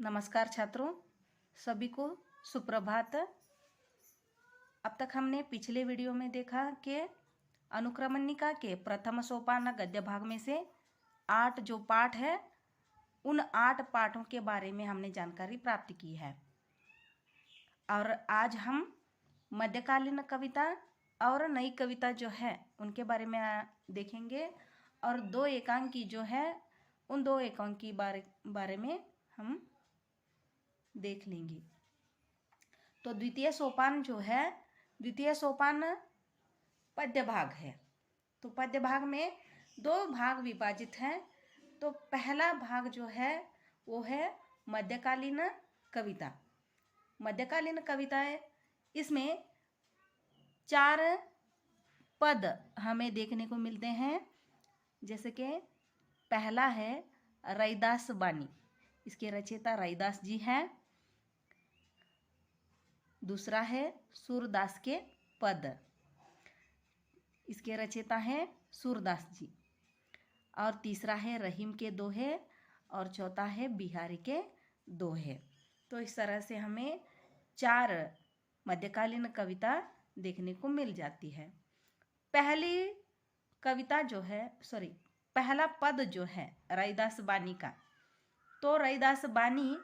नमस्कार छात्रों, सभी को सुप्रभात। अब तक हमने पिछले वीडियो में देखा कि अनुक्रमणिका के प्रथम सोपान गद्य भाग में से 8 जो पाठ है उन 8 पाठों के बारे में हमने जानकारी प्राप्त की है। और आज हम मध्यकालीन कविता और नई कविता जो है उनके बारे में देखेंगे और 2 एकांकी जो है उन 2 एकांकी बारे में हम देख लेंगे। तो द्वितीय सोपान पद्य भाग है। तो पद्य भाग में 2 भाग विभाजित हैं। तो पहला भाग जो है वो है मध्यकालीन कविता। मध्यकालीन कविता है, इसमें 4 पद हमें देखने को मिलते हैं। जैसे कि पहला है रैदास बानी, इसके रचयिता रैदास जी हैं। दूसरा है सूरदास के पद, इसके रचयिता हैं सूरदास जी। और तीसरा है रहीम के दोहे और चौथा है बिहारी के दोहे। तो इस तरह से हमें 4 मध्यकालीन कविता देखने को मिल जाती है। पहला पद जो है रैदास बानी का, तो रैदास बानी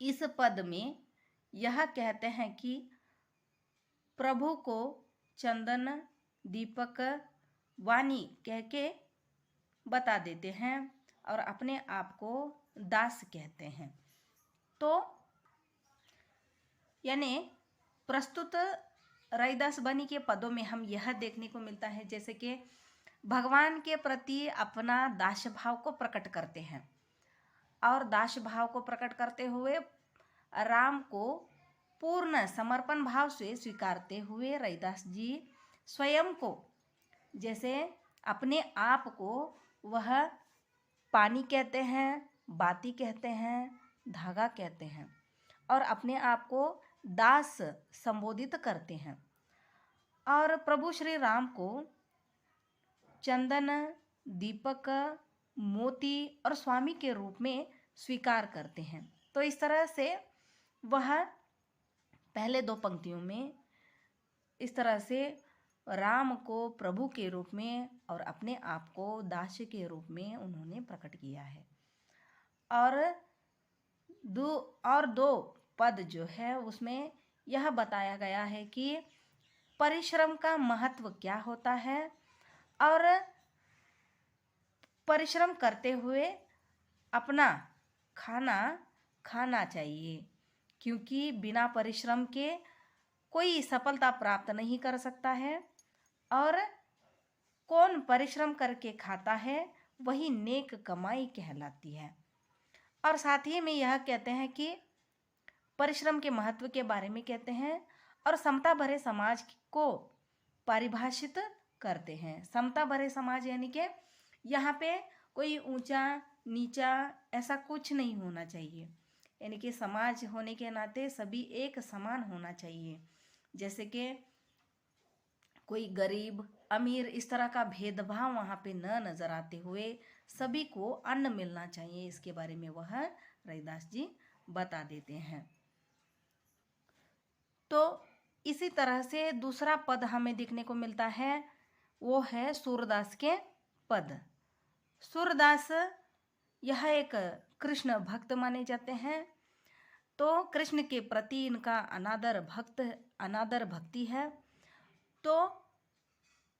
इस पद में यह कहते हैं कि प्रभु को चंदन दीपक वाणी कह के बता देते हैं और अपने आप को दास कहते हैं। तो यानी प्रस्तुत रैदास बानी के पदों में हम यह देखने को मिलता है जैसे कि भगवान के प्रति अपना दास भाव को प्रकट करते हैं और दास भाव को प्रकट करते हुए राम को पूर्ण समर्पण भाव से स्वीकारते हुए रैदास जी स्वयं को, जैसे अपने आप को वह पानी कहते हैं, बाती कहते हैं, धागा कहते हैं और अपने आप को दास संबोधित करते हैं। और प्रभु श्री राम को चंदन, दीपक, मोती और स्वामी के रूप में स्वीकार करते हैं। तो इस तरह से वह पहले 2 पंक्तियों में इस तरह से राम को प्रभु के रूप में और अपने आप को दास के रूप में उन्होंने प्रकट किया है। और 2 पद जो है उसमें यह बताया गया है कि परिश्रम का महत्व क्या होता है और परिश्रम करते हुए अपना खाना खाना चाहिए, क्योंकि बिना परिश्रम के कोई सफलता प्राप्त नहीं कर सकता है और कौन परिश्रम करके खाता है वही नेक कमाई कहलाती है। और साथ ही में यह कहते हैं कि परिश्रम के महत्व के बारे में कहते हैं और समता भरे समाज को परिभाषित करते हैं। समता भरे समाज यानी कि यहाँ पे कोई ऊंचा नीचा ऐसा कुछ नहीं होना चाहिए, यानी कि समाज होने के नाते सभी एक समान होना चाहिए। जैसे कि कोई गरीब अमीर इस तरह का भेदभाव वहाँ पे न नजर आते हुए सभी को अन्न मिलना चाहिए, इसके बारे में वह रैदास जी बता देते हैं। तो इसी तरह से दूसरा पद हमें देखने को मिलता है, वो है सूरदास के पद। सूरदास यह एक कृष्ण भक्त माने जाते हैं। तो कृष्ण के प्रति इनका अनादर भक्ति है। तो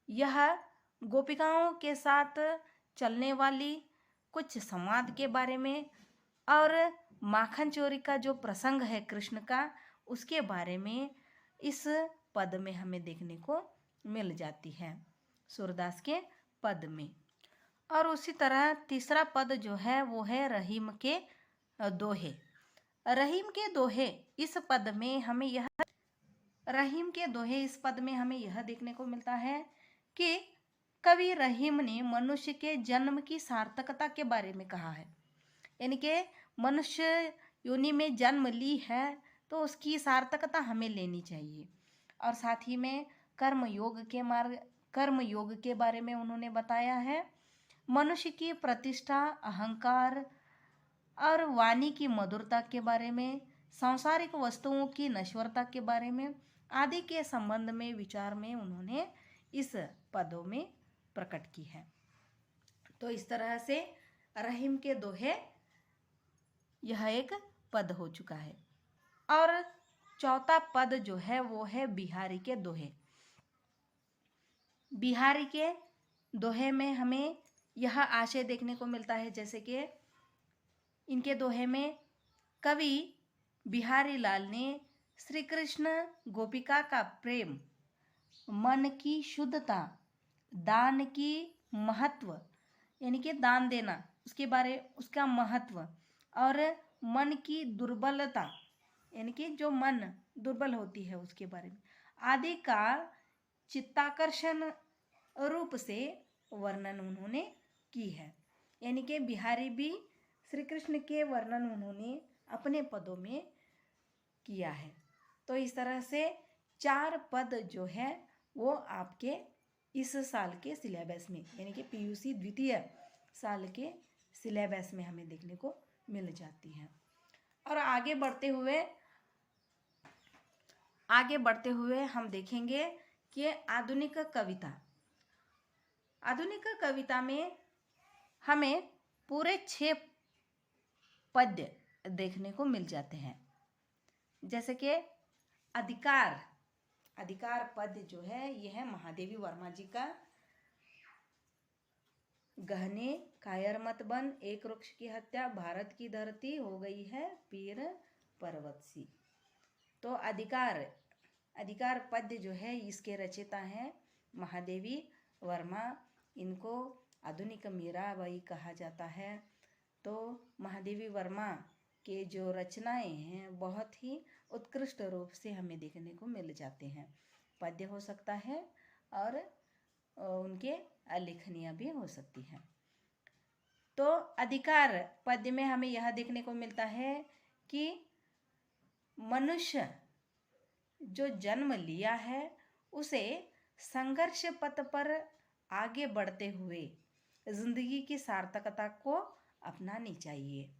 यह गोपिकाओं के साथ चलने वाली कुछ संवाद के बारे में और माखन चोरी का जो प्रसंग है कृष्ण का, उसके बारे में इस पद में हमें देखने को मिल जाती है सूरदास के पद में। और उसी तरह तीसरा पद जो है वो है रहीम के दोहे। रहीम के दोहे इस पद में हमें यह देखने को मिलता है कि कवि रहीम ने मनुष्य के जन्म की सार्थकता के बारे में कहा है, यानी कि मनुष्य योनि में जन्म ली है तो उसकी सार्थकता हमें लेनी चाहिए। और साथ ही में कर्म योग के बारे में उन्होंने बताया है। मनुष्य की प्रतिष्ठा, अहंकार और वाणी की मधुरता के बारे में, सांसारिक वस्तुओं की नश्वरता के बारे में आदि के संबंध में विचार में उन्होंने इस पदों में प्रकट की है। तो इस तरह से रहीम के दोहे यह एक पद हो चुका है। और चौथा पद जो है वो है बिहारी के दोहे। बिहारी के दोहे में हमें यह आशय देखने को मिलता है, जैसे कि इनके दोहे में कवि बिहारी लाल ने श्री कृष्ण गोपिका का प्रेम, मन की शुद्धता, दान की महत्व, यानी कि दान देना उसका महत्व, और मन की दुर्बलता, यानी कि जो मन दुर्बल होती है उसके बारे में आदि का चित्ताकर्षण रूप से वर्णन उन्होंने की है। यानी कि बिहारी भी श्री कृष्ण के वर्णन उन्होंने अपने पदों में किया है। तो इस तरह से 4 पद जो है वो आपके इस साल के सिलेबस में, यानी कि पीयूसी द्वितीय साल के सिलेबस में हमें देखने को मिल जाती है। और आगे बढ़ते हुए हम देखेंगे कि आधुनिक कविता में हमें पूरे 6 पद्य देखने को मिल जाते हैं। जैसे कि अधिकार पद्य जो है यह है महादेवी वर्मा जी का। गहने, कायर मत बन, एक वृक्ष की हत्या, भारत की धरती हो गई है पीर पर्वत सी। तो अधिकार पद्य जो है इसके रचयिता हैं महादेवी वर्मा। इनको आधुनिक मीराबाई कहा जाता है। तो महादेवी वर्मा के जो रचनाएं हैं बहुत ही उत्कृष्ट रूप से हमें देखने को मिल जाते हैं। पद्य हो सकता है और उनके अलेखनियाँ भी हो सकती हैं। तो अधिकार पद्य में हमें यह देखने को मिलता है कि मनुष्य जो जन्म लिया है उसे संघर्ष पथ पर आगे बढ़ते हुए जिंदगी की सार्थकता को अपनानी चाहिए।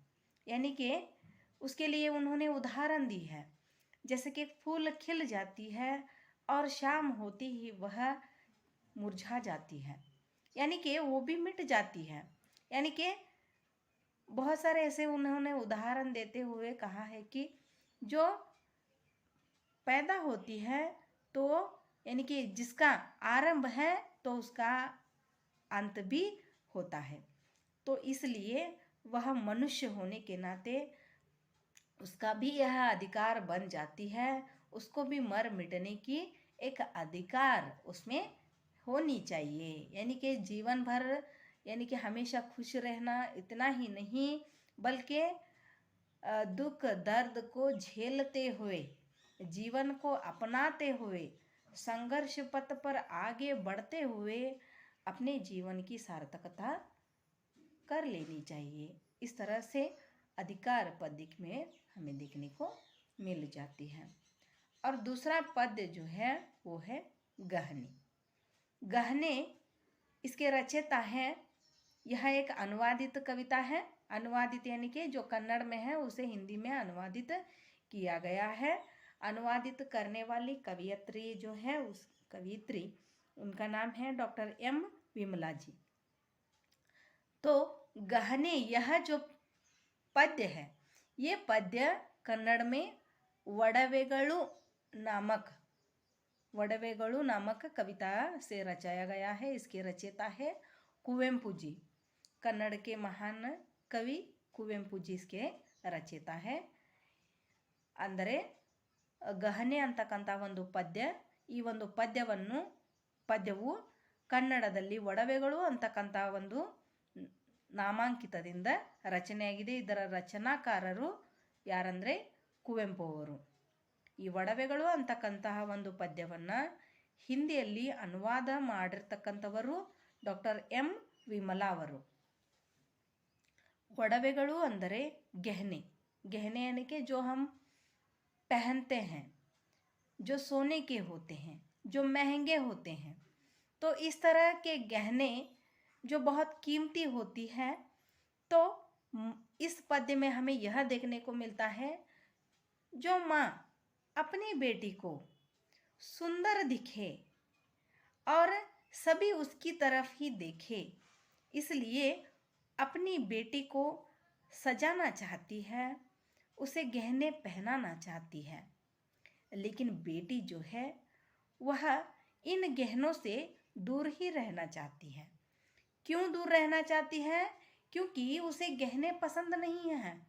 यानी कि उसके लिए उन्होंने उदाहरण दी है, जैसे कि फूल खिल जाती है और शाम होती ही वह मुरझा जाती है, यानी कि वो भी मिट जाती है। यानी कि बहुत सारे ऐसे उन्होंने उदाहरण देते हुए कहा है कि जो पैदा होती है तो यानी कि जिसका आरंभ है तो उसका अंत भी होता है। तो इसलिए वह मनुष्य होने के नाते उसका भी यह अधिकार बन जाती है, उसको भी मर मिटने की एक अधिकार उसमें होनी चाहिए। यानी कि जीवन भर, यानी कि हमेशा खुश रहना इतना ही नहीं बल्कि दुख दर्द को झेलते हुए, जीवन को अपनाते हुए, संघर्ष पथ पर आगे बढ़ते हुए अपने जीवन की सार्थकता कर लेनी चाहिए। इस तरह से अधिकार पद्य में हमें देखने को मिल जाती है। और दूसरा पद्य जो है वो है गहने। इसके रचयिता है, यह एक अनुवादित कविता है। अनुवादित यानी कि जो कन्नड़ में है उसे हिंदी में अनुवादित किया गया है। अनुवादित करने वाली कवियत्री जो है उनका नाम है डॉक्टर एम विमला जी। तो गहने यह जो पद्य है, ये पद्य कन्नड़ में वडवेगळु नामक कविता से रचाया गया है। इसके रचयिता है कुवेंपु जी। कन्नड़ के महान कवि ಕುವೆಂಪು जी इसके ರಚಯಿತ है। ಅಂದರೆ ಗಹನೆ ಅಂತಕ್ಕಂಥ ಒಂದು ಪದ್ಯ, ಈ ಒಂದು ಪದ್ಯವು ಕನ್ನಡದಲ್ಲಿ ಒಡವೆಗಳು ಅಂತಕ್ಕಂಥ ಒಂದು ನಾಮಾಂಕಿತದಿಂದ ರಚನೆಯಾಗಿದೆ. ಇದರ ರಚನಾಕಾರರು ಯಾರಂದರೆ ಕುವೆಂಪು ಅವರು. ಈ ಒಡವೆಗಳು ಅಂತಕ್ಕಂತಹ ಒಂದು ಪದ್ಯವನ್ನು ಹಿಂದಿಯಲ್ಲಿ ಅನುವಾದ ಮಾಡಿರ್ತಕ್ಕಂಥವರು ಡಾಕ್ಟರ್ ಎಂ ವಿಮಲಾ ಅವರು. ಒಡವೆಗಳು ಅಂದರೆ गहने यानी कि जो हम पहनते हैं, जो सोने के होते हैं, जो महंगे होते हैं। तो इस तरह के गहने जो बहुत कीमती होती है, तो इस पद्य में हमें यह देखने को मिलता है, जो माँ अपनी बेटी को सुंदर दिखे और सभी उसकी तरफ ही देखे, इसलिए अपनी बेटी को सजाना चाहती है, उसे गहने पहनाना चाहती है। लेकिन बेटी जो है वह इन गहनों से दूर ही रहना चाहती है। क्यों दूर रहना चाहती है? क्योंकि उसे गहने पसंद नहीं हैं,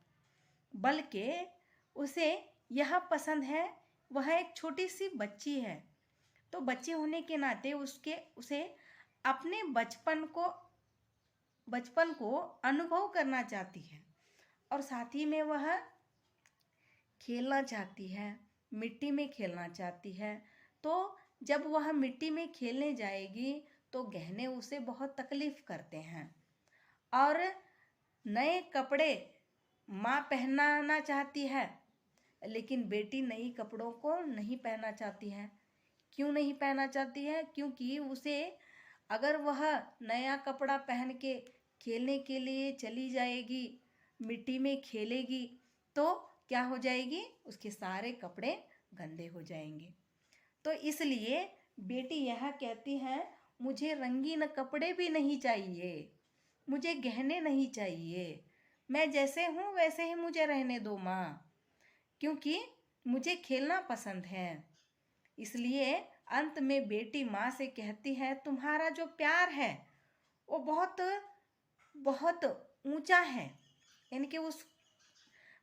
बल्कि उसे यह पसंद है, वह एक छोटी सी बच्ची है, तो बच्चे होने के नाते उसे अपने बचपन को अनुभव करना चाहती है और साथ ही में वह खेलना चाहती है, मिट्टी में खेलना चाहती है। तो जब वह मिट्टी में खेलने जाएगी तो गहने उसे बहुत तकलीफ करते हैं और नए कपड़े माँ पहनाना चाहती है, लेकिन बेटी नई कपड़ों को नहीं पहनना चाहती है। क्यों नहीं पहनना चाहती है? क्योंकि उसे अगर वह नया कपड़ा पहन के खेलने के लिए चली जाएगी, मिट्टी में खेलेगी, तो क्या हो जाएगी? उसके सारे कपड़े गंदे हो जाएंगे। तो इसलिए बेटी यह कहती है, मुझे रंगीन कपड़े भी नहीं चाहिए, मुझे गहने नहीं चाहिए, मैं जैसे हूँ वैसे ही मुझे रहने दो माँ, क्योंकि मुझे खेलना पसंद है। इसलिए अंत में बेटी माँ से कहती है, तुम्हारा जो प्यार है वो बहुत बहुत ऊंचा है, यानी कि उस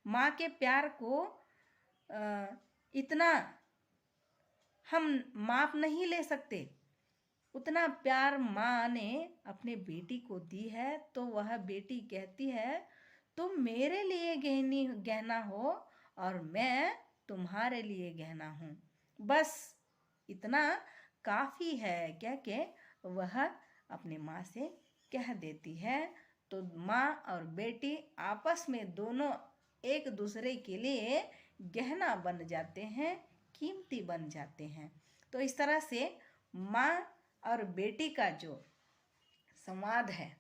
माँ के प्यार को इतना हम माप नहीं ले सकते, उतना प्यार माँ ने अपने बेटी को दी है। तो वह बेटी कहती है, तुम मेरे लिए गहना हो और मैं तुम्हारे लिए गहना हूँ, बस इतना काफ़ी है। क्या के वह अपने माँ से कह देती है। तो माँ और बेटी आपस में दोनों एक दूसरे के लिए गहना बन जाते हैं, कीमती बन जाते हैं। तो इस तरह से माँ और बेटी का जो संवाद है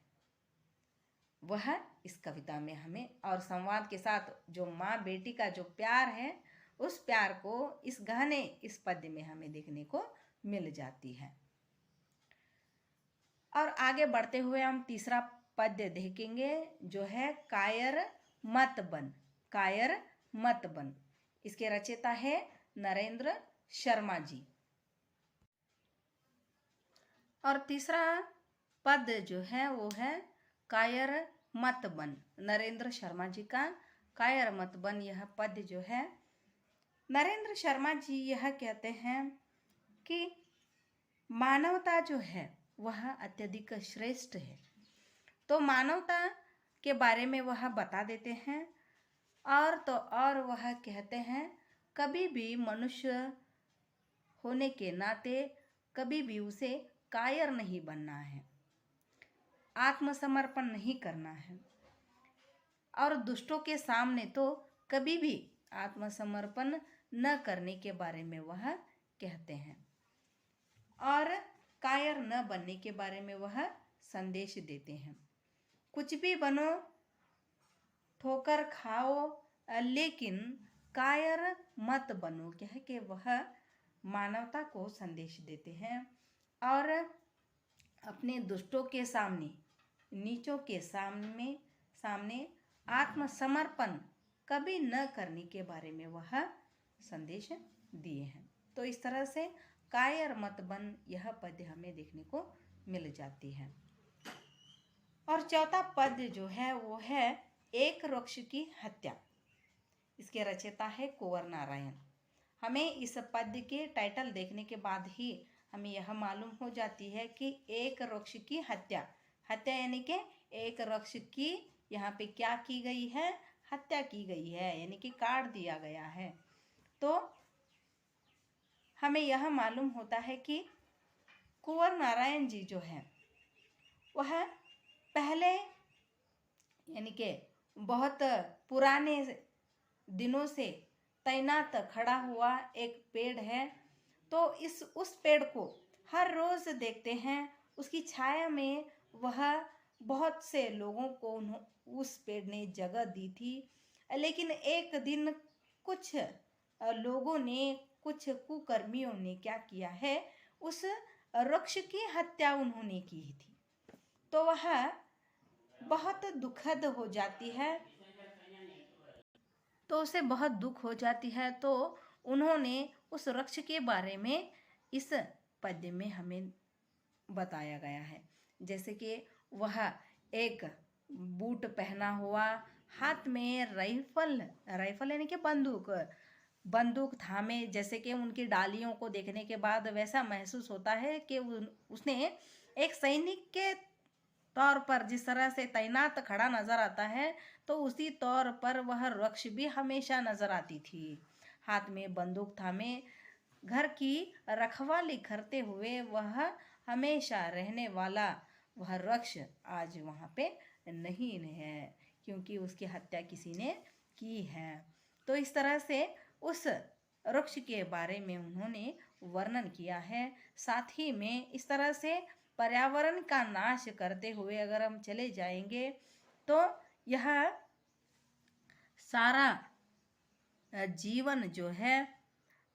वह इस कविता में हमें, और संवाद के साथ जो माँ बेटी का जो प्यार है उस प्यार को इस पद्य में हमें देखने को मिल जाती है। और आगे बढ़ते हुए हम तीसरा पद्य देखेंगे, जो है कायर मत बन। कायर मत बन, इसके रचयिता है नरेंद्र शर्मा जी। और तीसरा पद जो है वो है कायर मत बन, नरेंद्र शर्मा जी का कायर मत बन। यह पद्य जो है नरेंद्र शर्मा जी यह कहते हैं कि मानवता जो है वह अत्यधिक श्रेष्ठ है। तो मानवता के बारे में वह बता देते हैं, और वह कहते हैं, कभी भी मनुष्य होने के नाते कभी भी उसे कायर नहीं बनना है, आत्मसमर्पण नहीं करना है, और दुष्टों के सामने तो कभी भी आत्मसमर्पण न करने के बारे में वह कहते हैं, और कायर न बनने के बारे में वह संदेश देते हैं। कुछ भी बनो, ठोकर खाओ, लेकिन कायर मत बनो, कह के वह मानवता को संदेश देते हैं और अपने दुष्टों के सामने, नीचों के सामने आत्मसमर्पण कभी न करने के बारे में वह संदेश दिए हैं। तो इस तरह से कायर मत बन यह पद्य हमें देखने को मिल जाती है। और चौथा पद्य जो है वो है एक वृक्ष की हत्या। इसके रचयिता है कुंवर नारायण। हमें इस पद्य के टाइटल देखने के बाद ही हमें यह मालूम हो जाती है कि एक वृक्ष की हत्या, हत्या यानी कि एक वृक्ष की यहाँ पे क्या की गई है? हत्या की गई है, यानी कि काट दिया गया है। तो हमें यह मालूम होता है कि कुंवर नारायण जी जो है वह पहले यानी कि बहुत पुराने दिनों से तैनात खड़ा हुआ एक पेड़ है। तो उस पेड़ को हर रोज देखते हैं, उसकी छाया में वह बहुत से लोगों को उस पेड़ ने जगह दी थी। लेकिन एक दिन कुछ लोगों ने, कुछ कुकर्मियों ने क्या किया है, उस वृक्ष की हत्या उन्होंने की थी। तो वह बहुत दुखद हो जाती है, तो उसे बहुत दुख हो जाती है। तो उन्होंने उस वृक्ष के बारे में इस पद्य में हमें बताया गया है। जैसे कि वह एक बूट पहना हुआ, हाथ में राइफल, राइफल यानी कि बंदूक, बंदूक थामे, जैसे कि उनकी डालियों को देखने के बाद वैसा महसूस होता है कि उसने एक सैनिक के तौर पर जिस तरह से तैनात खड़ा नजर आता है, तो उसी तौर पर वह वृक्ष भी हमेशा नजर आती थी। हाथ में बंदूक थामे घर की रखवाली करते हुए वह हमेशा रहने वाला वह वृक्ष आज वहाँ पे नहीं है, क्योंकि उसकी हत्या किसी ने की है। तो इस तरह से उस वृक्ष के बारे में उन्होंने वर्णन किया है। साथ ही में इस तरह से पर्यावरण का नाश करते हुए अगर हम चले जाएंगे, तो यह सारा जीवन जो है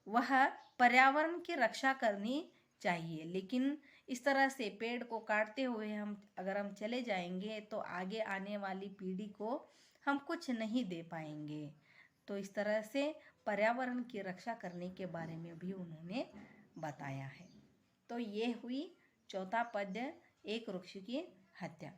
वह पर्यावरण की रक्षा करनी चाहिए। लेकिन इस तरह से पेड़ को काटते हुए हम चले जाएंगे, तो आगे आने वाली पीढ़ी को हम कुछ नहीं दे पाएंगे। तो इस तरह से पर्यावरण की रक्षा करने के बारे में भी उन्होंने बताया है। तो ये हुई चौथा पद्य, एक वृक्ष की हत्या।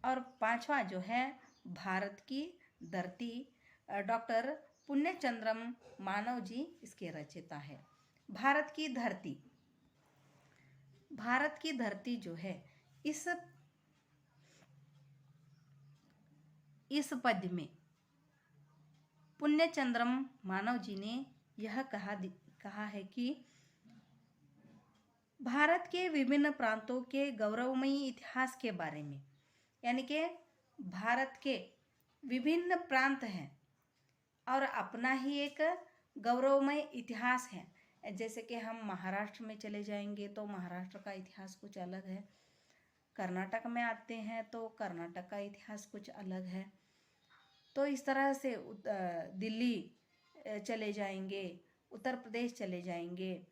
और पांचवा जो है भारत की धरती, डॉक्टर पुण्यचंद्रम मानव जी इसके रचयिता है। भारत की धरती, भारत की धरती जो है, इस पद्य में पुण्यचंद्रम मानव जी ने यह कहा है कि भारत के विभिन्न प्रांतों के गौरवमयी इतिहास के बारे में, यानी कि भारत के विभिन्न प्रांत हैं और अपना ही एक गौरवमय इतिहास है। जैसे कि हम महाराष्ट्र में चले जाएंगे तो महाराष्ट्र का इतिहास कुछ अलग है, कर्नाटक में आते हैं तो कर्नाटक का इतिहास कुछ अलग है। तो इस तरह से दिल्ली चले जाएंगे, उत्तर प्रदेश चले जाएंगे,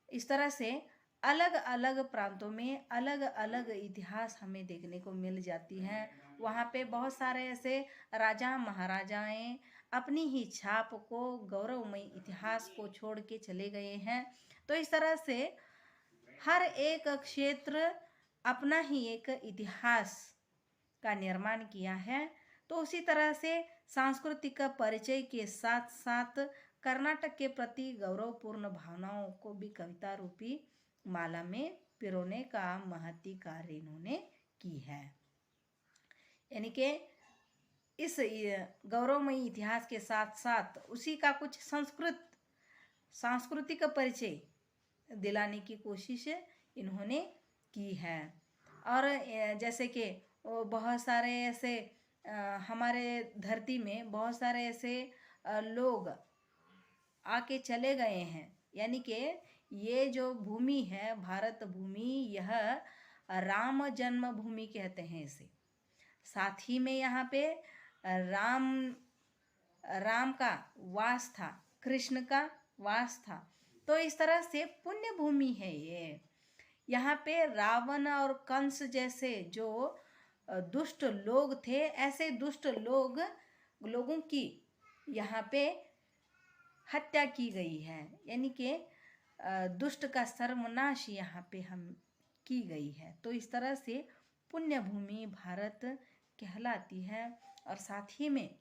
इस तरह से अलग अलग प्रांतों में अलग अलग इतिहास हमें देखने को मिल जाती है। वहाँ पे बहुत सारे ऐसे राजा महाराजाएं अपनी ही छाप को, गौरवमय इतिहास को छोड़ के चले गए हैं। तो इस तरह से हर एक क्षेत्र अपना ही एक इतिहास का निर्माण किया है। तो उसी तरह से सांस्कृतिक परिचय के साथ साथ कर्नाटक के प्रति गौरवपूर्ण भावनाओं को भी कविता रूपी माला में पिरोने का महती कार्य इन्होंने की है। यानी कि इस गौरवमयी इतिहास के साथ साथ उसी का कुछ सांस्कृतिक परिचय दिलाने की कोशिश इन्होंने की है। और जैसे कि बहुत सारे ऐसे हमारे धरती में बहुत सारे ऐसे लोग आके चले गए हैं, यानी कि ये जो भूमि है भारत भूमि, यह राम जन्मभूमि कहते हैं इसे। साथ ही में यहाँ पे राम का वास था, कृष्ण का वास था। तो इस तरह से पुण्य भूमि है ये। यहाँ पे रावण और कंस जैसे जो दुष्ट लोग थे, ऐसे दुष्ट लोगों की यहाँ पे हत्या की गई है, यानी कि दुष्ट का सर्वनाश यहाँ पे हम की गई है। तो इस तरह से पुण्य भूमि भारत कहलाती है। और साथ ही में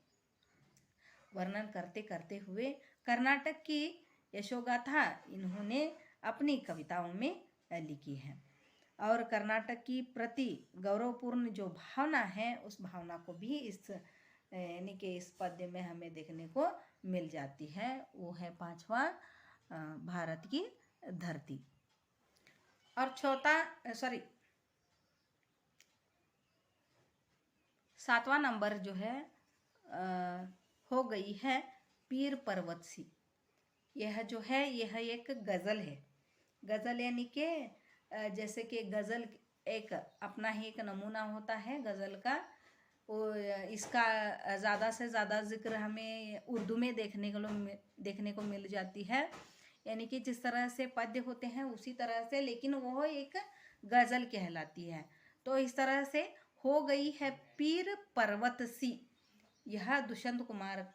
वर्णन करते करते हुए कर्नाटक की यशोगाथा इन्होंने अपनी कविताओं में लिखी है। और कर्नाटक की प्रति गौरवपूर्ण जो भावना है, उस भावना को भी इस यानी कि इस पद्य में हमें देखने को मिल जाती है। वो है पांचवा भारत की धरती। और सातवां नंबर जो है हो गई है पीर पर्वत सी। यह जो है यह एक गज़ल है। गज़ल यानी कि जैसे कि गज़ल एक अपना ही एक नमूना होता है गज़ल का। वो इसका ज़्यादा से ज़्यादा ज़िक्र हमें उर्दू में देखने को मिल जाती है। यानी कि जिस तरह से पद्य होते हैं उसी तरह से, लेकिन वो एक गज़ल कहलाती है। तो इस तरह से हो गई है पीर पर्वत सी, यह दुष्यंत कुमार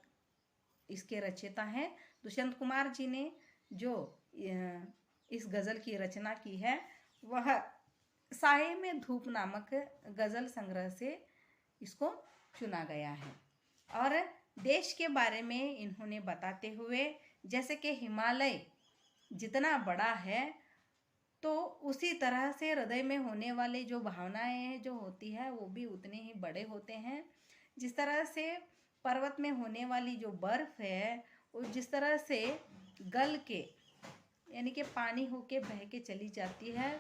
इसके रचयिता हैं। दुष्यंत कुमार जी ने जो इस गज़ल की रचना की है वह साये में धूप नामक गज़ल संग्रह से इसको चुना गया है। और देश के बारे में इन्होंने बताते हुए, जैसे कि हिमालय जितना बड़ा है तो उसी तरह से हृदय में होने वाले जो भावनाएं जो होती है वो भी उतने ही बड़े होते हैं। जिस तरह से पर्वत में होने वाली जो बर्फ है वो जिस तरह से गल के यानी कि पानी होके बह के चली जाती है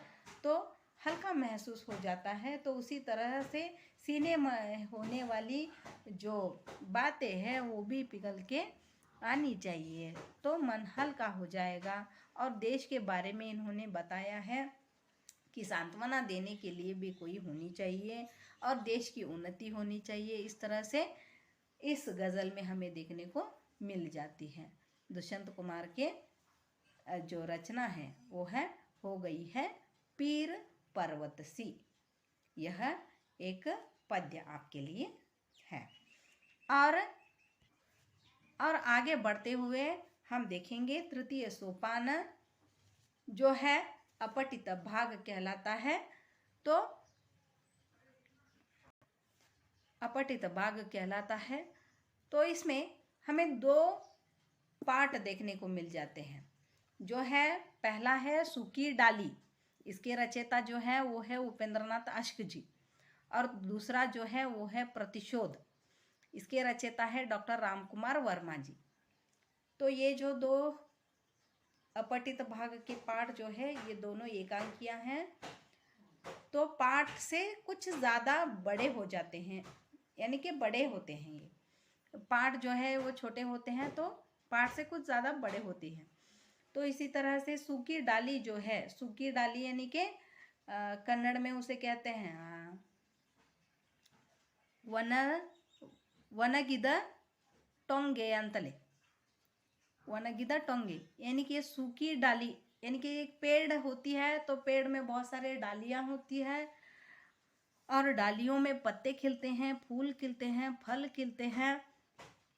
तो हल्का महसूस हो जाता है, तो उसी तरह से सीने में होने वाली जो बातें हैं वो भी पिघल के आनी चाहिए तो मन हल्का हो जाएगा। और देश के बारे में इन्होंने बताया है कि सांत्वना देने के लिए भी कोई होनी चाहिए और देश की उन्नति होनी चाहिए। इस तरह से इस गज़ल में हमें देखने को मिल जाती है। दुष्यंत कुमार के जो रचना है वो है हो गई है पीर पर्वत सी। यह एक पद्य आपके लिए है। और आगे बढ़ते हुए हम देखेंगे तृतीय सोपान जो है अपठित भाग कहलाता है। तो अपठित भाग कहलाता है तो इसमें हमें 2 पार्ट देखने को मिल जाते हैं। जो है पहला है सूखी डाली, इसके रचयिता जो है वो है उपेंद्रनाथ अश्क जी। और दूसरा जो है वो है प्रतिशोध, इसके रचयिता है डॉक्टर रामकुमार वर्मा जी। तो ये जो 2 अपठित भाग के पाठ जो है ये दोनों एकांकियां हैं। तो पाठ से कुछ ज़्यादा बड़े हो जाते हैं, यानी कि बड़े होते हैं। ये पाठ जो है वो छोटे होते हैं तो पाठ से कुछ ज़्यादा बड़े होते हैं। तो इसी तरह से सूखी डाली जो है, सूखी डाली यानी कि कन्नड़ में उसे कहते हैं वनगिद टोंगे अंतले, वनगिद टोंगे यानी कि सूखी डाली यानी कि एक पेड़ होती है तो पेड़ में बहुत सारे डालियां होती है और डालियों में पत्ते खिलते हैं, फूल खिलते हैं, फल खिलते हैं।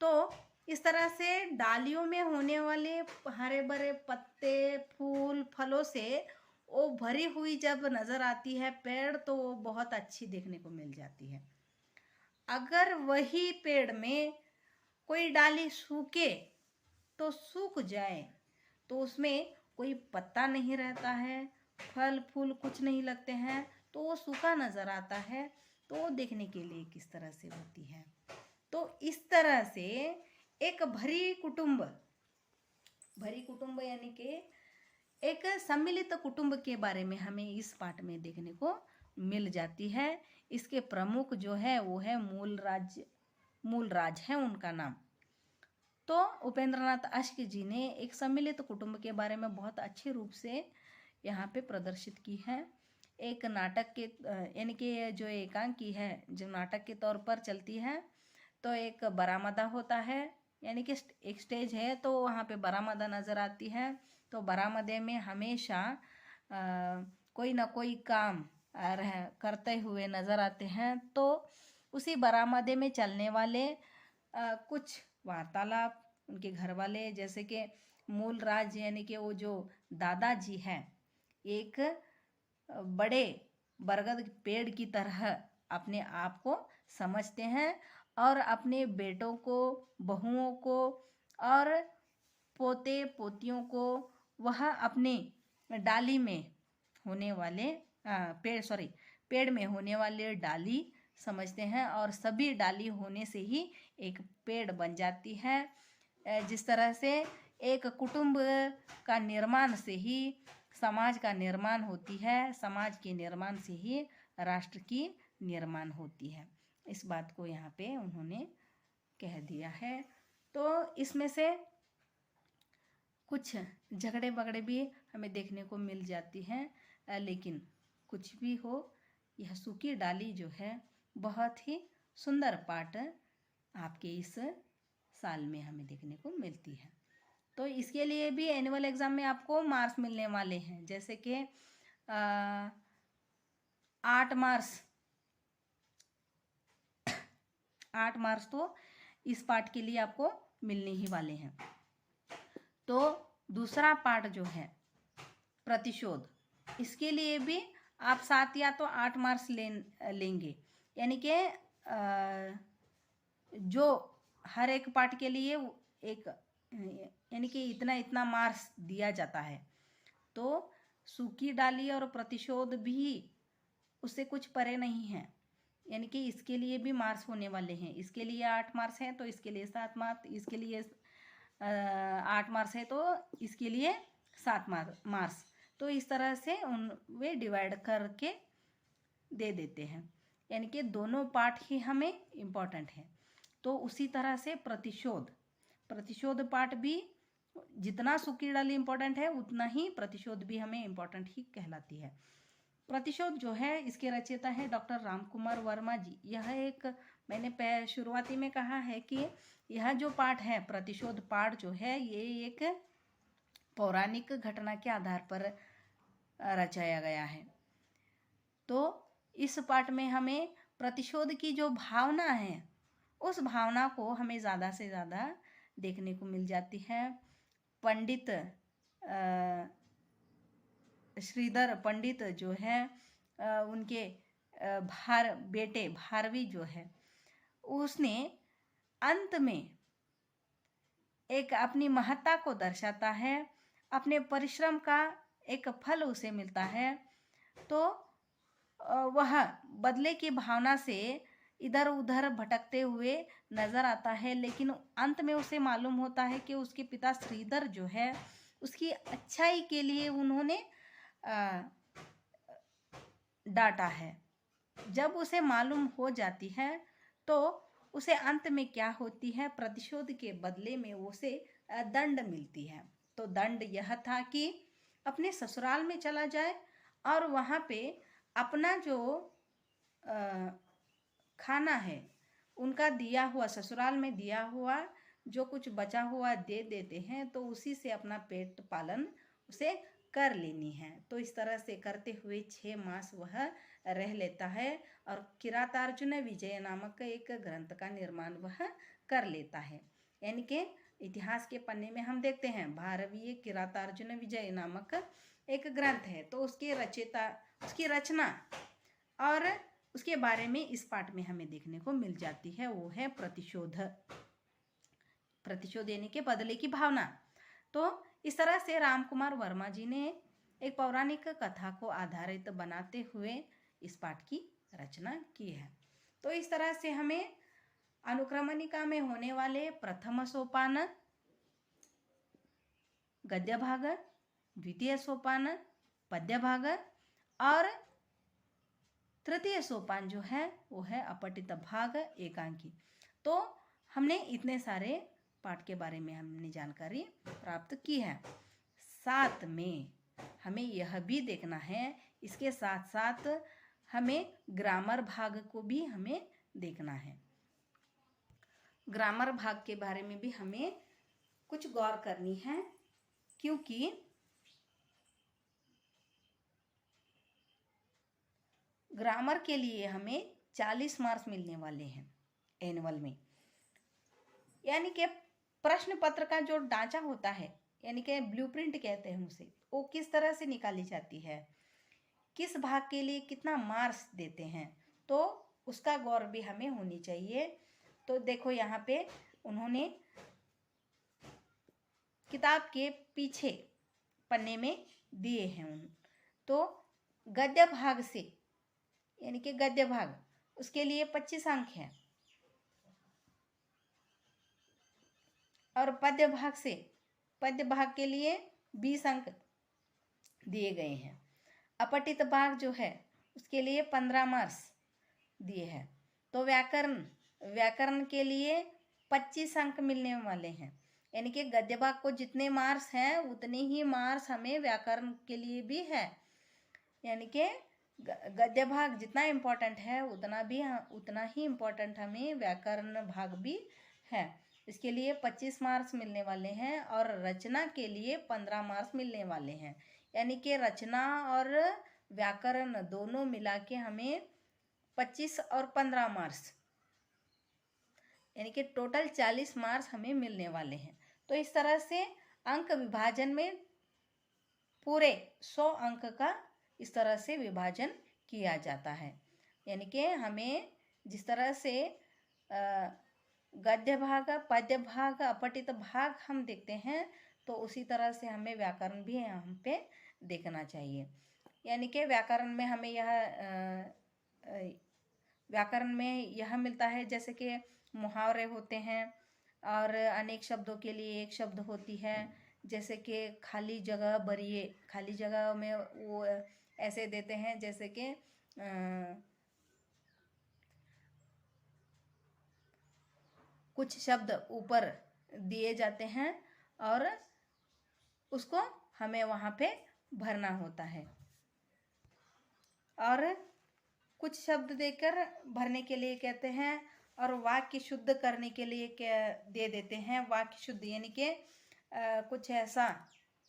तो इस तरह से डालियों में होने वाले हरे भरे पत्ते फूल फलों से वो भरी हुई जब नज़र आती है पेड़ तो वो बहुत अच्छी देखने को मिल जाती है। अगर वही पेड़ में कोई डाली सूखे तो सूख जाए तो उसमें कोई पत्ता नहीं रहता है, फल फूल कुछ नहीं लगते हैं, तो वो सूखा नज़र आता है। तो वो देखने के लिए किस तरह से होती है। तो इस तरह से एक भरी कुटुंब यानी कि एक सम्मिलित कुटुंब के बारे में हमें इस पाठ में देखने को मिल जाती है। इसके प्रमुख जो है वो है मूलराज है उनका नाम। तो उपेंद्रनाथ अश्क जी ने एक सम्मिलित कुटुंब के बारे में बहुत अच्छे रूप से यहाँ पे प्रदर्शित की है। एक नाटक के यानी कि जो एकांकी है जो नाटक के तौर पर चलती है तो एक बरामदा होता है, यानी कि एक स्टेज है तो वहाँ पे बरामदा नज़र आती है। तो बरामदे में हमेशा कोई ना कोई काम करते हुए नज़र आते हैं। तो उसी बरामदे में चलने वाले कुछ वार्तालाप उनके घर वाले, जैसे कि मूलराज यानी कि वो जो दादाजी हैं एक बड़े बरगद पेड़ की तरह अपने आप को समझते हैं और अपने बेटों को बहुओं को और पोते पोतियों को वह अपने डाली में होने वाले पेड़ में होने वाले डाली समझते हैं और सभी डाली होने से ही एक पेड़ बन जाती है। जिस तरह से एक कुटुंब का निर्माण से ही समाज का निर्माण होती है, समाज के निर्माण से ही राष्ट्र की निर्माण होती है। इस बात को यहाँ पे उन्होंने कह दिया है। तो इसमें से कुछ झगड़े बगड़े भी हमें देखने को मिल जाती हैं, लेकिन कुछ भी हो यह सूखी डाली जो है बहुत ही सुंदर पाठ आपके इस साल में हमें देखने को मिलती है। तो इसके लिए भी एनुअल एग्ज़ाम में आपको मार्क्स मिलने वाले हैं, जैसे कि 8 मार्क्स तो इस पार्ट के लिए आपको मिलने ही वाले हैं। तो दूसरा पार्ट जो है प्रतिशोध, इसके लिए भी आप 7 या तो 8 मार्क्स लेंगे, यानी कि जो हर एक पार्ट के लिए एक यानी कि इतना इतना मार्क्स दिया जाता है। तो सूखी डाली और प्रतिशोध भी उससे कुछ परे नहीं है, यानी कि इसके लिए भी मार्क्स होने वाले हैं। इसके लिए 8 मार्क्स हैं तो इसके लिए 7 मार्क्स, इसके लिए 8 मार्क्स है तो इसके लिए 7 मार्क्स। तो इस तरह से वे डिवाइड करके दे देते हैं, यानी कि दोनों पार्ट ही हमें इम्पोर्टेंट है। तो उसी तरह से प्रतिशोध पार्ट भी जितना सूखी डाली इम्पोर्टेंट है उतना ही प्रतिशोध भी हमें इम्पोर्टेंट ही कहलाती है। प्रतिशोध जो है इसके रचयिता है डॉक्टर रामकुमार वर्मा जी। यह एक, मैंने शुरुआती में कहा है कि यह जो पाठ है प्रतिशोध पाठ जो है ये एक पौराणिक घटना के आधार पर रचाया गया है। तो इस पाठ में हमें प्रतिशोध की जो भावना है उस भावना को हमें ज़्यादा से ज़्यादा देखने को मिल जाती है। पंडित श्रीधर पंडित जो है उनके बेटे भारवी जो है उसने अंत में एक अपनी महत्ता को दर्शाता है, अपने परिश्रम का एक फल उसे मिलता है। तो वह बदले की भावना से इधर उधर भटकते हुए नजर आता है, लेकिन अंत में उसे मालूम होता है कि उसके पिता श्रीधर जो है उसकी अच्छाई के लिए उन्होंने डांटा है। जब उसे मालूम हो जाती है तो उसे अंत में क्या होती है, प्रतिशोध के बदले में उसे दंड मिलती है। तो दंड यह था कि अपने ससुराल में चला जाए और वहाँ पे अपना जो खाना है उनका दिया हुआ, ससुराल में दिया हुआ जो कुछ बचा हुआ दे देते हैं, तो उसी से अपना पेट पालन उसे कर लेनी है। तो इस तरह से करते हुए 6 मास वह रह लेता है और किरातार्जुन विजय नामक एक ग्रंथ का निर्माण वह कर लेता है। यानी कि इतिहास के पन्ने में हम देखते हैं भारवीय किरातार्जुन विजय नामक एक ग्रंथ है। तो उसकी रचयिता, उसकी रचना और उसके बारे में इस पाठ में हमें देखने को मिल जाती है, वो है प्रतिशोध यानी कि बदले की भावना। तो इस तरह से रामकुमार वर्मा जी ने एक पौराणिक कथा को आधारित बनाते हुए इस पाठ की रचना की है। तो इस तरह से हमें अनुक्रमणिका में होने वाले प्रथम सोपान, गद्य भाग, द्वितीय सोपान पद्य भाग और तृतीय सोपान जो है वो है अपठित भाग एकांकी। तो हमने इतने सारे पाठ के बारे में हमने जानकारी प्राप्त की है। साथ में हमें यह भी देखना है, इसके साथ साथ हमें ग्रामर भाग को भी हमें देखना है। ग्रामर भाग के बारे में भी हमें कुछ गौर करनी है, क्योंकि ग्रामर के लिए हमें 40 मार्क्स मिलने वाले हैं एनुअल में। यानी कि प्रश्न पत्र का जो ढांचा होता है, यानी कि ब्लूप्रिंट कहते हैं उसे, वो किस तरह से निकाली जाती है, किस भाग के लिए कितना मार्क्स देते हैं, तो उसका गौर भी हमें होनी चाहिए। तो देखो यहाँ पे उन्होंने किताब के पीछे पन्ने में दिए हैं तो गद्य भाग से, यानी कि गद्य भाग, उसके लिए 25 अंक है और पद्य भाग के लिए 20 अंक दिए गए हैं। अपठित भाग जो है उसके लिए 15 मार्क्स दिए हैं। तो व्याकरण के लिए 25 अंक मिलने वाले हैं। यानी कि गद्य भाग को जितने मार्क्स हैं उतने ही मार्क्स हमें व्याकरण के लिए भी है। यानी कि गद्य भाग जितना इम्पोर्टेंट है उतना ही इम्पोर्टेंट हमें व्याकरण भाग भी है। इसके लिए 25 मार्क्स मिलने वाले हैं और रचना के लिए 15 मार्क्स मिलने वाले हैं। यानी कि रचना और व्याकरण दोनों मिला के हमें 25 और 15 मार्क्स, यानी कि टोटल 40 मार्क्स हमें मिलने वाले हैं। तो इस तरह से अंक विभाजन में पूरे 100 अंक का इस तरह से विभाजन किया जाता है। यानी कि हमें जिस तरह से गद्य भाग, पद्य भाग, अपठित भाग हम देखते हैं, तो उसी तरह से हमें व्याकरण भी यहाँ पे देखना चाहिए। यानी कि व्याकरण में हमें यह मिलता है, जैसे कि मुहावरे होते हैं और अनेक शब्दों के लिए एक शब्द होती है। जैसे कि खाली जगह भरिए, खाली जगह में वो ऐसे देते हैं जैसे कि कुछ शब्द ऊपर दिए जाते हैं और उसको हमें वहाँ पे भरना होता है, और कुछ शब्द देकर भरने के लिए कहते हैं, और वाक्य शुद्ध करने के लिए क्या दे देते हैं, वाक्य शुद्ध यानी कि कुछ ऐसा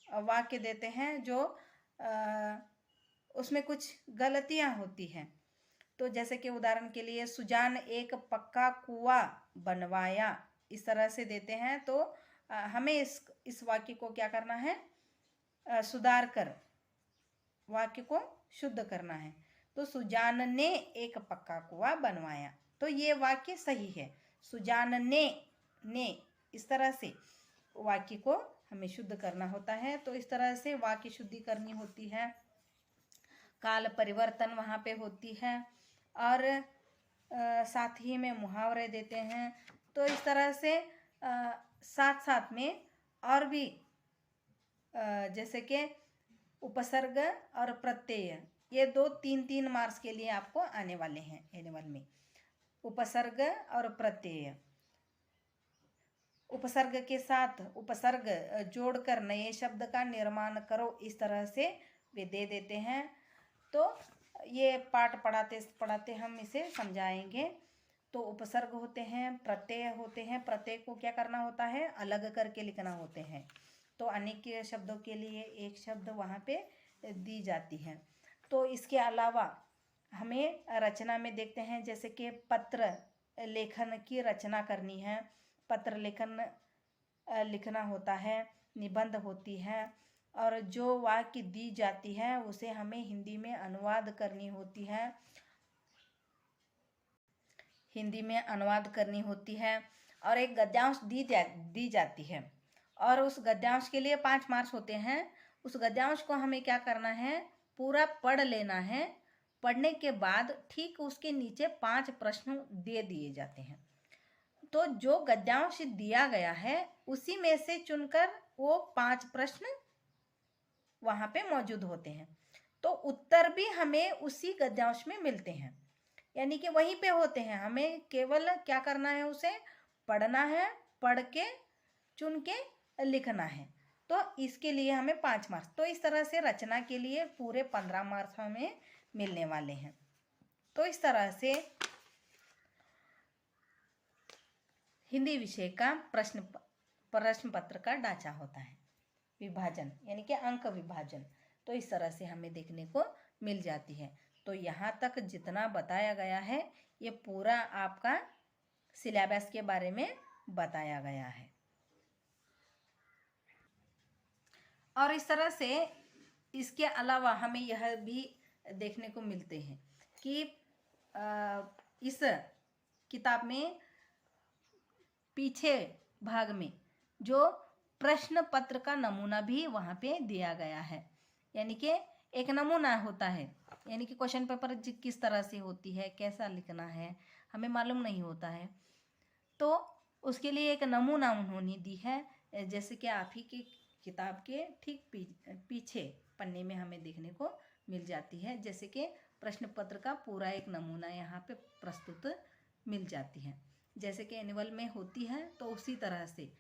वाक्य देते हैं जो उसमें कुछ गलतियां होती हैं। तो जैसे कि उदाहरण के लिए सुजान एक पक्का कुआं बनवाया, इस तरह से देते हैं। तो हमें इस वाक्य को क्या करना है, सुधार कर वाक्य को शुद्ध करना है। तो सुजान ने एक पक्का कुआं बनवाया, तो ये वाक्य सही है। सुजान ने इस तरह से वाक्य को हमें शुद्ध करना होता है। तो इस तरह से वाक्य शुद्धि करनी होती है। काल परिवर्तन वहाँ पे होती है, और साथ ही में मुहावरे देते हैं। तो इस तरह से साथ साथ में और भी जैसे कि उपसर्ग और प्रत्यय, ये 2-3 मार्क्स के लिए आपको आने वाले हैं एनुअल में। उपसर्ग और प्रत्यय, उपसर्ग के साथ उपसर्ग जोड़कर नए शब्द का निर्माण करो, इस तरह से वे दे देते हैं। तो ये पाठ पढ़ाते पढ़ाते हम इसे समझाएंगे। तो उपसर्ग होते हैं, प्रत्यय होते हैं। प्रत्यय को क्या करना होता है, अलग करके लिखना होते हैं। तो अनेक शब्दों के लिए एक शब्द वहाँ पे दी जाती है। तो इसके अलावा हमें रचना में देखते हैं, जैसे कि पत्र लेखन की रचना करनी है, पत्र लेखन लिखना होता है, निबंध होती है, और जो वाक्य दी जाती है उसे हमें हिंदी में अनुवाद करनी होती है, हिंदी में अनुवाद करनी होती है। और एक गद्यांश दी जाती है, और उस गद्यांश के लिए 5 मार्क्स होते हैं। उस गद्यांश को हमें क्या करना है, पूरा पढ़ लेना है। पढ़ने के बाद ठीक उसके नीचे 5 प्रश्न दे दिए जाते हैं। तो जो गद्यांश दिया गया है उसी में से चुनकर वो 5 प्रश्न वहाँ पे मौजूद होते हैं। तो उत्तर भी हमें उसी गद्यांश में मिलते हैं, यानी कि वहीं पे होते हैं। हमें केवल क्या करना है, उसे पढ़ना है, पढ़ के चुन के लिखना है। तो इसके लिए हमें 5 मार्क्स। तो इस तरह से रचना के लिए पूरे 15 मार्क्स हमें मिलने वाले हैं। तो इस तरह से हिंदी विषय का प्रश्न पत्र का ढांचा होता है, विभाजन यानी कि अंक विभाजन। तो इस तरह से हमें देखने को मिल जाती है। तो यहाँ तक जितना बताया गया है ये पूरा आपका सिलेबस के बारे में बताया गया है। और इस तरह से इसके अलावा हमें यह भी देखने को मिलते हैं कि इस किताब में पीछे भाग में जो प्रश्न पत्र का नमूना भी वहाँ पे दिया गया है। यानी कि एक नमूना होता है, यानी कि क्वेश्चन पेपर किस तरह से होती है, कैसा लिखना है, हमें मालूम नहीं होता है। तो उसके लिए एक नमूना उन्होंने दी है, जैसे कि आप ही की किताब के ठीक पीछे पन्ने में हमें देखने को मिल जाती है। जैसे कि प्रश्न पत्र का पूरा एक नमूना यहाँ पे प्रस्तुत मिल जाती है, जैसे कि एनुअल में होती है। तो उसी तरह से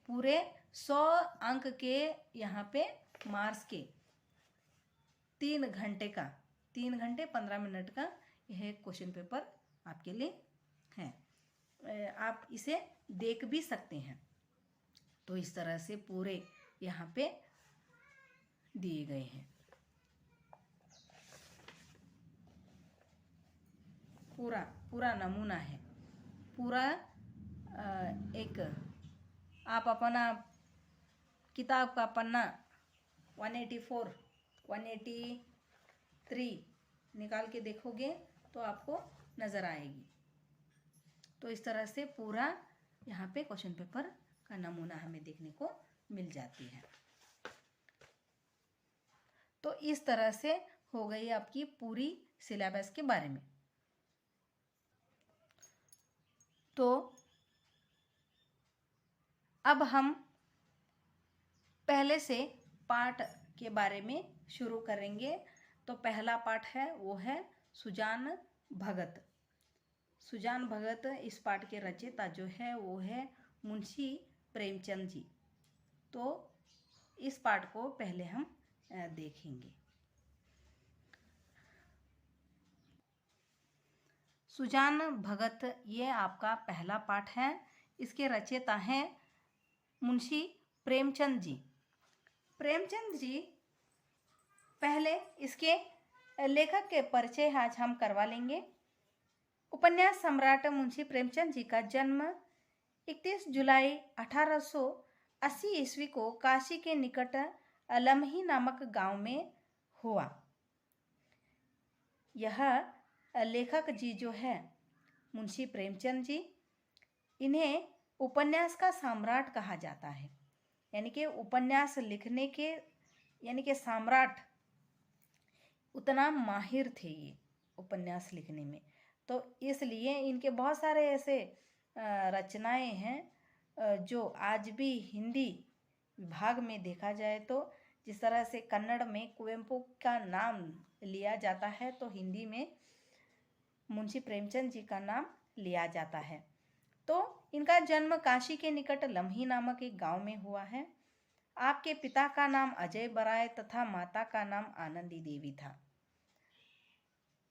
पूरे 100 अंक के यहाँ पे मार्क्स के 3 घंटे का 3 घंटे 15 मिनट का यह क्वेश्चन पेपर आपके लिए है। आप इसे देख भी सकते हैं। तो इस तरह से पूरे यहाँ पे दिए गए हैं। पूरा नमूना है। पूरा एक आप अपना किताब का पन्ना 184, 183 निकाल के देखोगे तो आपको नज़र आएगी। तो इस तरह से पूरा यहाँ पे क्वेश्चन पेपर का नमूना हमें देखने को मिल जाती है। तो इस तरह से हो गई आपकी पूरी सिलेबस के बारे में। तो अब हम पहले से पाठ के बारे में शुरू करेंगे। तो पहला पाठ है वो है सुजान भगत। सुजान भगत इस पाठ के रचयिता जो है वो है मुंशी प्रेमचंद जी। तो इस पाठ को पहले हम देखेंगे। सुजान भगत ये आपका पहला पाठ है। इसके रचयिता हैं मुंशी प्रेमचंद जी। प्रेमचंद जी पहले इसके लेखक के परिचय आज हम करवा लेंगे। उपन्यास सम्राट मुंशी प्रेमचंद जी का जन्म 31 जुलाई 1880 ईस्वी को काशी के निकट लम्ही नामक गांव में हुआ। यह लेखक जी जो है मुंशी प्रेमचंद जी, इन्हें उपन्यास का सम्राट कहा जाता है। यानी कि उपन्यास लिखने के यानी कि सम्राट, उतना माहिर थे ये उपन्यास लिखने में। तो इसलिए इनके बहुत सारे ऐसे रचनाएं हैं जो आज भी हिंदी विभाग में देखा जाए तो जिस तरह से कन्नड़ में कुवेंपु का नाम लिया जाता है तो हिंदी में मुंशी प्रेमचंद जी का नाम लिया जाता है। तो इनका जन्म काशी के निकट लम्ही नामक एक गांव में हुआ है। आपके पिता का नाम अजय बराय तथा माता का नाम आनंदी देवी था।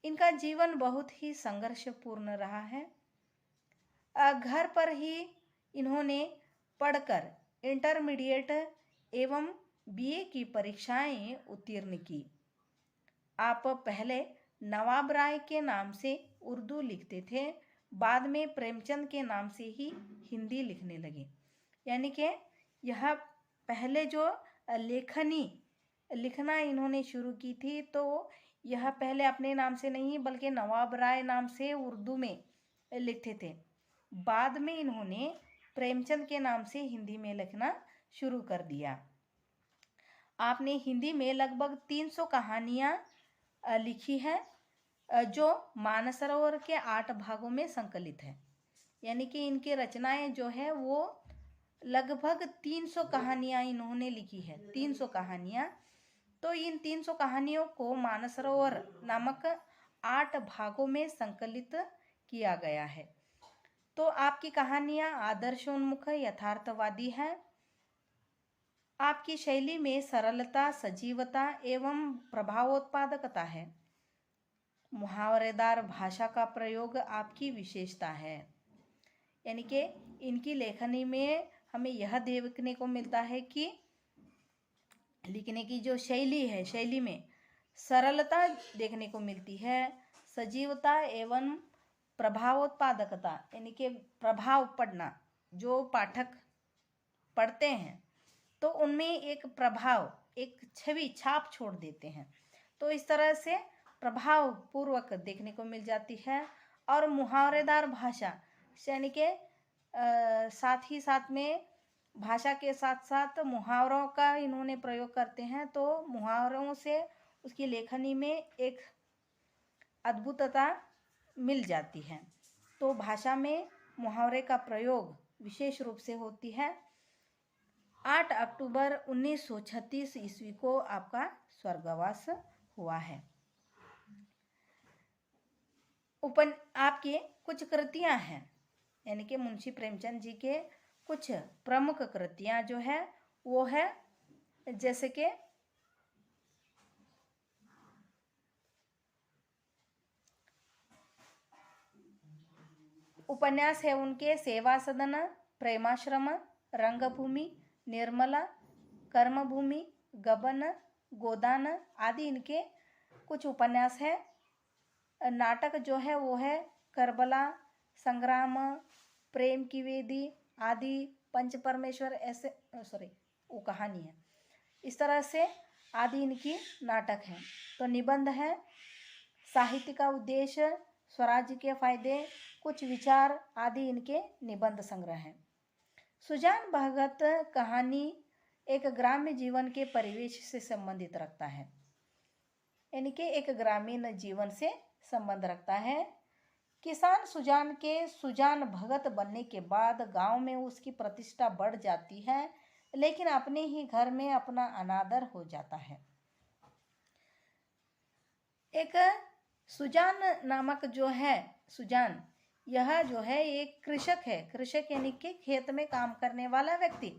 इनका जीवन बहुत ही संघर्षपूर्ण रहा है। घर पर ही इन्होंने पढ़कर इंटरमीडिएट एवं बीए की परीक्षाएं उत्तीर्ण की। आप पहले नवाब राय के नाम से उर्दू लिखते थे, बाद में प्रेमचंद के नाम से ही हिंदी लिखने लगे। यानी कि यह पहले जो लिखना इन्होंने शुरू की थी तो यह पहले अपने नाम से नहीं बल्कि नवाब राय नाम से उर्दू में लिखते थे। बाद में इन्होंने प्रेमचंद के नाम से हिंदी में लिखना शुरू कर दिया। आपने हिंदी में लगभग 300 कहानियाँ लिखी हैं जो मानसरोवर के 8 भागों में संकलित है। यानी कि इनकी रचनाएं जो है वो लगभग 300 कहानियाँ इन्होंने लिखी है, 300 कहानियाँ। तो इन 300 कहानियों को मानसरोवर नामक 8 भागों में संकलित किया गया है। तो आपकी कहानियाँ आदर्शोन्मुख यथार्थवादी हैं। आपकी शैली में सरलता, सजीवता एवं प्रभावोत्पादकता है। मुहावरेदार भाषा का प्रयोग आपकी विशेषता है। यानी कि इनकी लेखनी में हमें यह देखने को मिलता है कि लिखने की जो शैली है, शैली में सरलता देखने को मिलती है, सजीवता एवं प्रभावोत्पादकता, यानी कि प्रभाव पड़ना, जो पाठक पढ़ते हैं तो उनमें एक प्रभाव, एक छवि, छाप छोड़ देते हैं। तो इस तरह से प्रभाव पूर्वक देखने को मिल जाती है। और मुहावरेदार भाषा यानी कि साथ ही साथ में भाषा के साथ साथ मुहावरों का इन्होंने प्रयोग करते हैं। तो मुहावरों से उसकी लेखनी में एक अद्भुतता मिल जाती है। तो भाषा में मुहावरे का प्रयोग विशेष रूप से होती है। 8 अक्टूबर 1936 ईस्वी को आपका स्वर्गवास हुआ है। आपके कुछ कृतियां हैं, यानी कि मुंशी प्रेमचंद जी के कुछ प्रमुख कृतियां जो है वो है जैसे कि उपन्यास है उनके सेवा सदन, प्रेमाश्रम, रंगभूमि, निर्मला, कर्मभूमि, गबन, गोदान आदि इनके कुछ उपन्यास है। नाटक जो है वो है करबला, संग्राम, प्रेम की वेदी आदि, पंच परमेश्वर, ऐसे वो कहानी है। इस तरह से आदि इनकी नाटक है। तो निबंध है साहित्य का उद्देश्य, स्वराज्य के फायदे, कुछ विचार आदि इनके निबंध संग्रह हैं। सुजान भगत कहानी एक ग्राम्य जीवन के परिवेश से संबंधित रखता है, यानी कि एक ग्रामीण जीवन से संबंध रखता है। किसान सुजान के सुजान भगत बनने के बाद गांव में उसकी प्रतिष्ठा बढ़ जाती है, लेकिन अपने ही घर में अपना अनादर हो जाता है। एक सुजान नामक जो है सुजान, यह जो है एक कृषक है। कृषक यानी कि खेत में काम करने वाला व्यक्ति।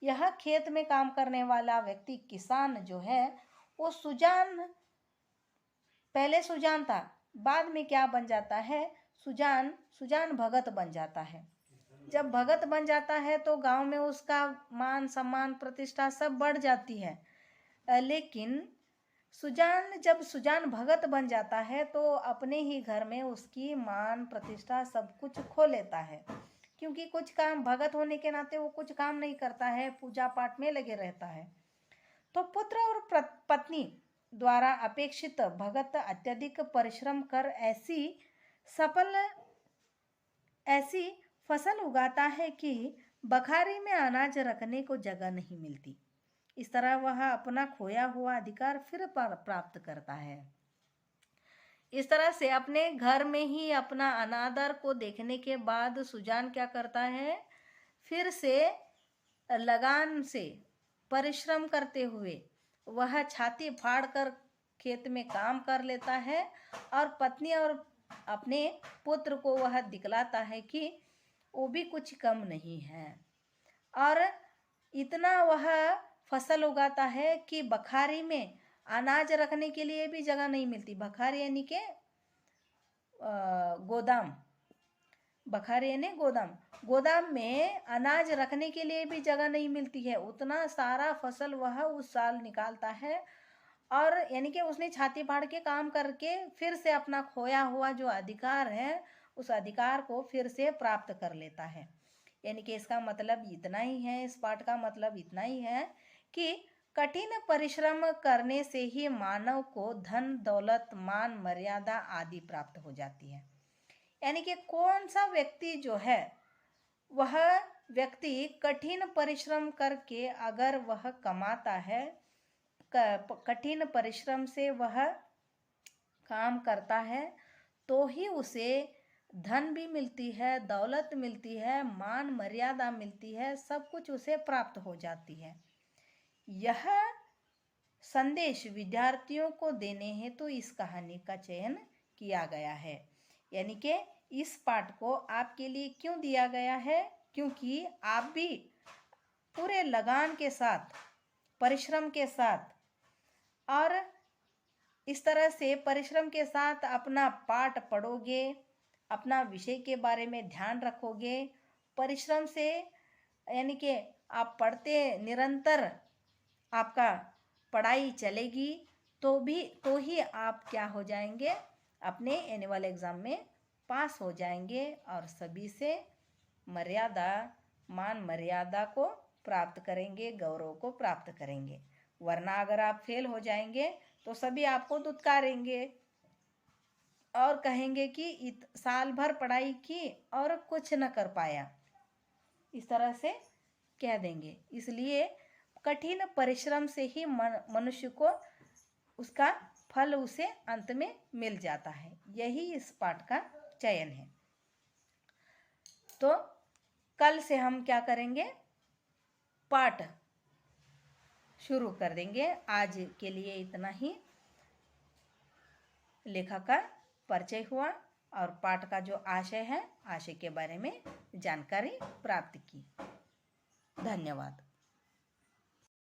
यह खेत में काम करने वाला व्यक्ति किसान जो है वो सुजान, पहले सुजान था, बाद में क्या बन जाता है, सुजान भगत बन जाता है। जब भगत बन जाता है तो गांव में उसका मान सम्मान प्रतिष्ठा सब बढ़ जाती है। लेकिन जब सुजान भगत बन जाता है तो अपने ही घर में उसकी मान प्रतिष्ठा सब कुछ खो लेता है, क्योंकि कुछ काम, भगत होने के नाते वो कुछ काम नहीं करता है, पूजा पाठ में लगे रहता है। तो पुत्र और पत्नी द्वारा अपेक्षित भगत अत्यधिक परिश्रम कर ऐसी फसल उगाता है कि बखारी में अनाज रखने को जगह नहीं मिलती। इस तरह वह अपना खोया हुआ अधिकार फिर प्राप्त करता है। इस तरह से अपने घर में ही अपना अनादर को देखने के बाद सुजान क्या करता है, फिर से लगान से परिश्रम करते हुए वह छाती फाड़कर खेत में काम कर लेता है और पत्नी और अपने पुत्र को वह दिखलाता है कि वो भी कुछ कम नहीं है। और इतना वह फसल उगाता है कि बखारी में अनाज रखने के लिए भी जगह नहीं मिलती। बखारी यानी के गोदाम, बखारी यानी गोदाम में अनाज रखने के लिए भी जगह नहीं मिलती है। उतना सारा फसल वह उस साल निकालता है और यानी कि उसने छाती फाड़ के काम करके फिर से अपना खोया हुआ जो अधिकार है उस अधिकार को फिर से प्राप्त कर लेता है। यानी कि इसका मतलब इतना ही है, इस पाठ का मतलब इतना ही है कि कठिन परिश्रम करने से ही मानव को धन, दौलत, मान, मर्यादा आदि प्राप्त हो जाती है। यानी कि कौन सा व्यक्ति जो है वह व्यक्ति कठिन परिश्रम करके अगर वह कमाता है, कठिन परिश्रम से वह काम करता है तो ही उसे धन भी मिलती है, दौलत मिलती है, मान मर्यादा मिलती है, सब कुछ उसे प्राप्त हो जाती है। यह संदेश विद्यार्थियों को देने हेतु तो इस कहानी का चयन किया गया है। यानी कि इस पाठ को आपके लिए क्यों दिया गया है, क्योंकि आप भी पूरे लगान के साथ, परिश्रम के साथ और इस तरह से परिश्रम के साथ अपना पाठ पढ़ोगे, अपना विषय के बारे में ध्यान रखोगे, परिश्रम से यानी कि आप पढ़ते निरंतर आपका पढ़ाई चलेगी तो ही आप क्या हो जाएंगे, अपने एनुअल एग्ज़ाम में पास हो जाएंगे और सभी से मर्यादा, मान मर्यादा को प्राप्त करेंगे, गौरव को प्राप्त करेंगे। वरना अगर आप फेल हो जाएंगे तो सभी आपको दुत्कारेंगे और कहेंगे कि साल भर पढ़ाई की और कुछ न कर पाया, इस तरह से कह देंगे। इसलिए कठिन परिश्रम से ही मनुष्य को उसका फल उसे अंत में मिल जाता है। यही इस पाठ का चयन है। तो कल से हम क्या करेंगे, पाठ शुरू कर देंगे। आज के लिए इतना ही। लेखक का परिचय हुआ और पाठ का जो आशय है, आशय के बारे में जानकारी प्राप्त की। धन्यवाद।